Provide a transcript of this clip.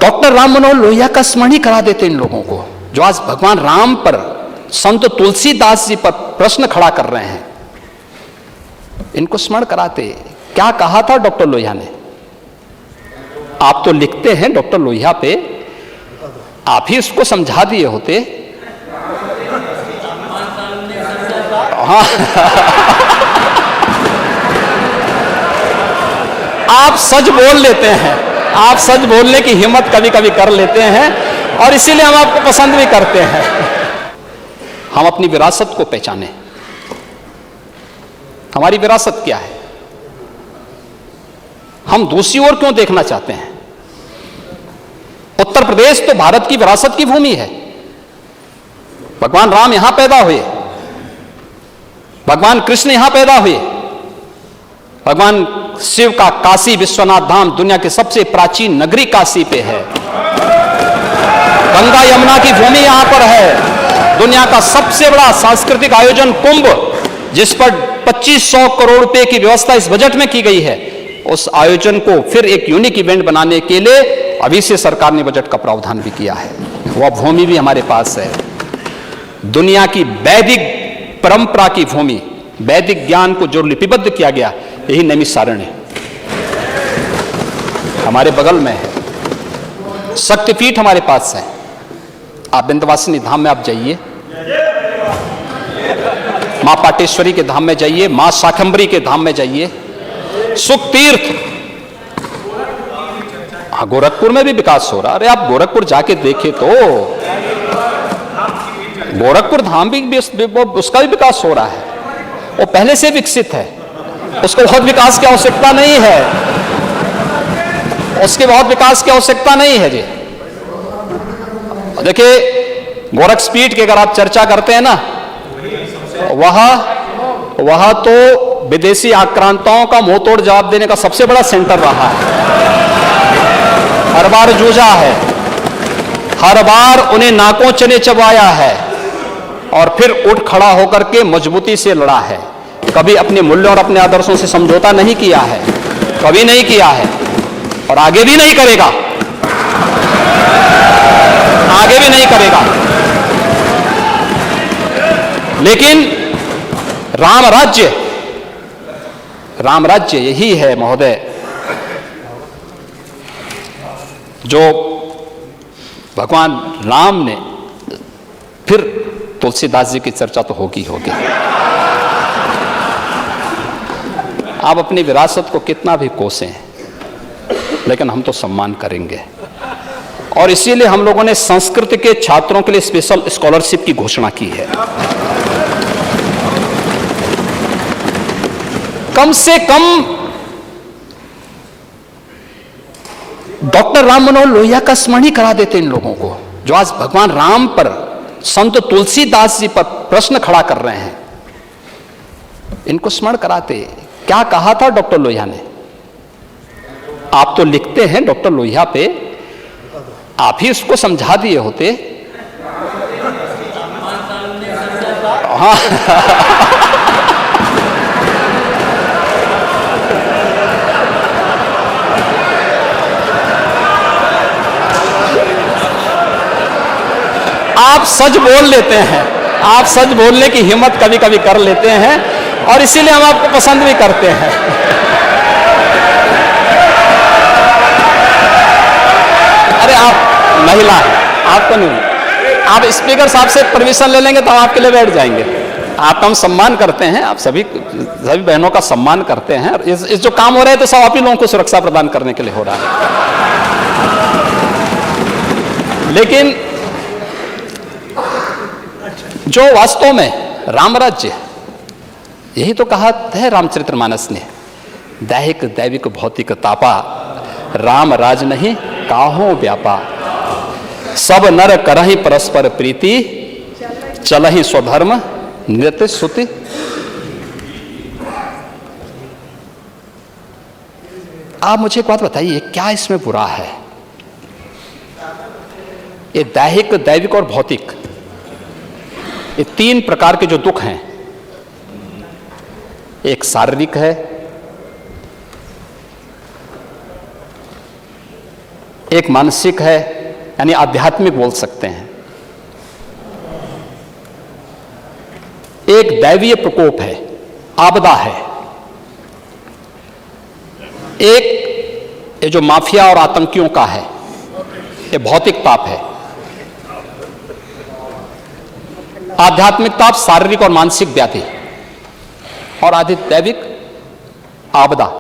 Doctor Ram Manohar Lohia का स्मरण ही करा देते इन लोगों को, जो आज भगवान राम पर, संत तुलसीदास जी पर प्रश्न खड़ा कर रहे हैं। इनको स्मरण कराते। क्या कहा था डॉक्टर लोहिया ने? आप तो लिखते हैं डॉक्टर लोहिया पे, आप ही उसको समझा दिए होते। हाँ आप सच बोल लेते हैं, आप सच बोलने की हिम्मत कभी कभी कर लेते हैं और इसीलिए हम आपको पसंद भी करते हैं। हम अपनी विरासत को पहचाने। हमारी विरासत क्या है? हम दूसरी ओर क्यों देखना चाहते हैं? उत्तर प्रदेश तो भारत की विरासत की भूमि है। भगवान राम यहां पैदा हुए, भगवान कृष्ण यहां पैदा हुए, भगवान शिव का काशी विश्वनाथ धाम दुनिया की सबसे प्राचीन नगरी काशी पे है। गंगा यमुना की भूमि यहां पर है। दुनिया का सबसे बड़ा सांस्कृतिक आयोजन कुंभ, जिस पर 2500 करोड़ रुपए की व्यवस्था इस बजट में की गई है, उस आयोजन को फिर एक यूनिक इवेंट बनाने के लिए अभी से सरकार ने बजट का प्रावधान भी किया है। वह भूमि भी हमारे पास है। दुनिया की वैदिक परंपरा की भूमि, वैदिक ज्ञान को जो लिपिबद्ध किया गया, यही नैमिषारण्य हमारे बगल में है। शक्तिपीठ हमारे पास है। आप विंध्यवासिनी धाम में आप जाइए, मां पाटेश्वरी के धाम में जाइए, मां शाकंभरी के धाम में जाइए, सुख तीर्थ। हाँ, गोरखपुर में भी विकास हो रहा। अरे आप गोरखपुर जाके देखे तो गोरखपुर धाम भी उसका भी विकास हो रहा है। वो पहले से विकसित है, उसको बहुत विकास की आवश्यकता नहीं है, उसके बहुत विकास की आवश्यकता नहीं है जी। देखिए गोरखपीठ की अगर आप चर्चा करते हैं ना, वह तो विदेशी आक्रांताओं का मुंह तोड़ जवाब देने का सबसे बड़ा सेंटर रहा है। हर बार जूझा है, हर बार उन्हें नाकों चने चबाया है और फिर उठ खड़ा होकर के मजबूती से लड़ा है। कभी अपने मूल्यों और अपने आदर्शों से समझौता नहीं किया है, कभी नहीं किया है और आगे भी नहीं करेगा, आगे भी नहीं करेगा। लेकिन राम राज्य यही है महोदय, जो भगवान राम ने, फिर तुलसीदास जी की चर्चा तो होगी। आप अपनी विरासत को कितना भी कोसें, लेकिन हम तो सम्मान करेंगे। और इसीलिए हम लोगों ने संस्कृत के छात्रों के लिए स्पेशल स्कॉलरशिप की घोषणा की है। कम से कम डॉक्टर राम मनोहर लोहिया का स्मरण ही करा देते इन लोगों को, जो आज भगवान राम पर, संत तुलसीदास जी पर प्रश्न खड़ा कर रहे हैं। इनको स्मरण कराते। क्या कहा था डॉक्टर लोहिया ने? आप तो लिखते हैं डॉक्टर लोहिया पे, आप ही उसको समझा दिए होते। हाँ आप सच बोल लेते हैं, आप सच बोलने की हिम्मत कभी कभी कर लेते हैं और इसीलिए हम आपको पसंद भी करते हैं। अरे आप महिला हैं, आपको नहीं, आप स्पीकर साहब से परमिशन ले लेंगे तो हम आपके लिए बैठ जाएंगे। आपका हम सम्मान करते हैं, आप सभी बहनों का सम्मान करते हैं। इस जो काम हो रहा है तो सब आप ही लोगों को सुरक्षा प्रदान करने के लिए हो रहा है। लेकिन जो वास्तव में राम राज्य, यही तो कहा है रामचरितमानस ने, दैहिक दैविक भौतिक तापा, राम राज नहीं काहों व्यापा, सब नर करहि परस्पर प्रीति, चलहि स्वधर्म नृत्य सुति। आप मुझे एक बात बताइए, क्या इसमें बुरा है? ये दैहिक दैविक और भौतिक, ये तीन प्रकार के जो दुख हैं, एक शारीरिक है, एक मानसिक है, यानी आध्यात्मिक बोल सकते हैं, एक दैवीय प्रकोप है, आपदा है, एक ये जो माफिया और आतंकियों का है, ये भौतिक ताप है। आध्यात्मिक ताप शारीरिक और मानसिक व्याधि, और आधिदैविक आपदा।